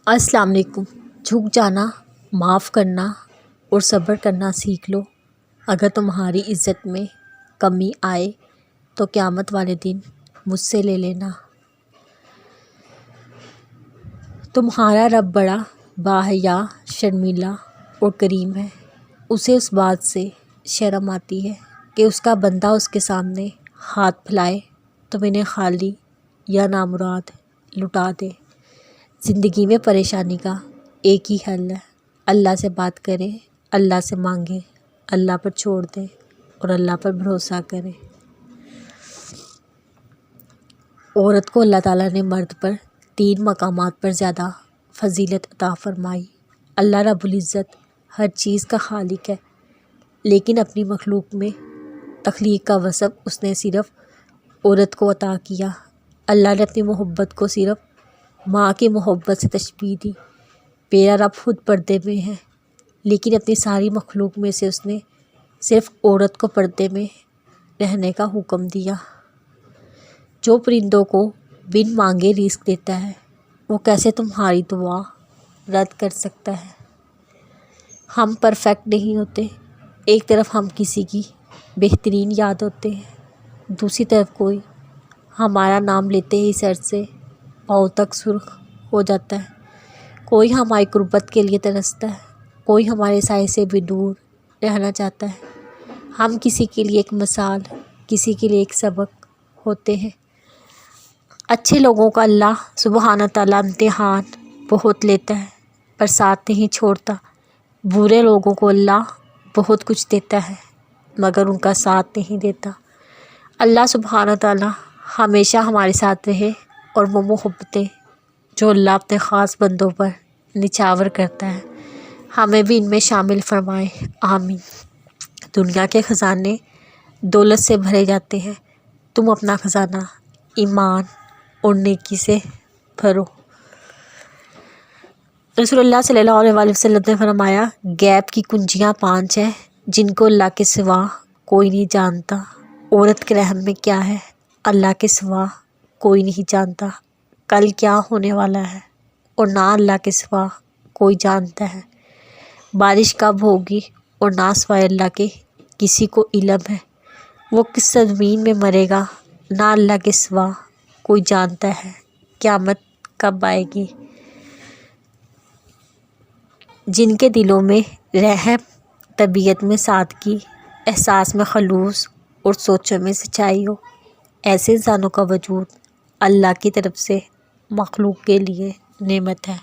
السلام علیکم۔ جھک جانا، معاف کرنا اور صبر کرنا سیکھ لو۔ اگر تمہاری عزت میں کمی آئے تو قیامت والے دن مجھ سے لے لینا۔ تمہارا رب بڑا باحیا، شرمیلا اور کریم ہے۔ اسے اس بات سے شرم آتی ہے کہ اس کا بندہ اس کے سامنے ہاتھ پھیلائے تو انہیں خالی یا نامراد لٹا دے۔ زندگی میں پریشانی کا ایک ہی حل ہے، اللہ سے بات کرے، اللہ سے مانگے، اللہ پر چھوڑ دے اور اللہ پر بھروسہ کرے۔ عورت کو اللہ تعالیٰ نے مرد پر 3 مقامات پر زیادہ فضیلت عطا فرمائی۔ اللہ رب العزت ہر چیز کا خالق ہے، لیکن اپنی مخلوق میں تخلیق کا وصف اس نے صرف عورت کو عطا کیا۔ اللہ نے اپنی محبت کو صرف ماں کی محبت سے تشبیہ دی۔ میرا رب خود پردے میں ہے، لیکن اپنی ساری مخلوق میں سے اس نے صرف عورت کو پردے میں رہنے کا حکم دیا۔ جو پرندوں کو بن مانگے رزق دیتا ہے، وہ کیسے تمہاری دعا رد کر سکتا ہے؟ ہم پرفیکٹ نہیں ہوتے۔ ایک طرف ہم کسی کی بہترین یاد ہوتے ہیں، دوسری طرف کوئی ہمارا نام لیتے ہی سر سے پاؤں تک سرخ ہو جاتا ہے۔ کوئی ہماری قربت کے لیے ترستا ہے، کوئی ہمارے سائے سے بھی دور رہنا چاہتا ہے۔ ہم کسی کے لیے ایک مثال، کسی کے لیے ایک سبق ہوتے ہیں۔ اچھے لوگوں کا اللہ سبحانہ تعالیٰ امتحان بہت لیتا ہے پر ساتھ نہیں چھوڑتا۔ برے لوگوں کو اللہ بہت کچھ دیتا ہے مگر ان کا ساتھ نہیں دیتا۔ اللہ سبحانہ تعالیٰ ہمیشہ ہمارے ساتھ رہے اور وہ محبتیں جو اللہ اپنے خاص بندوں پر نچھاور کرتا ہے ہمیں بھی ان میں شامل فرمائے، آمین۔ دنیا کے خزانے دولت سے بھرے جاتے ہیں، تم اپنا خزانہ ایمان اور نیکی سے بھرو۔ رسول اللہ صلی اللہ علیہ وسلم نے فرمایا، غیب کی کنجیاں 5 ہیں جن کو اللہ کے سوا کوئی نہیں جانتا۔ عورت کے رحم میں کیا ہے، اللہ کے سوا کوئی نہیں جانتا۔ کل کیا ہونے والا ہے اور نہ اللہ کے سوا کوئی جانتا ہے۔ بارش کب ہوگی اور نہ سوائے اللہ کے کسی کو علم ہے۔ وہ کس زمین میں مرے گا، نہ اللہ کے سوا کوئی جانتا ہے۔ قیامت کب آئے گی؟ جن کے دلوں میں رحم، طبیعت میں سادگی، احساس میں خلوص اور سوچوں میں سچائی ہو، ایسے انسانوں کا وجود اللہ کی طرف سے مخلوق کے لیے نعمت ہے۔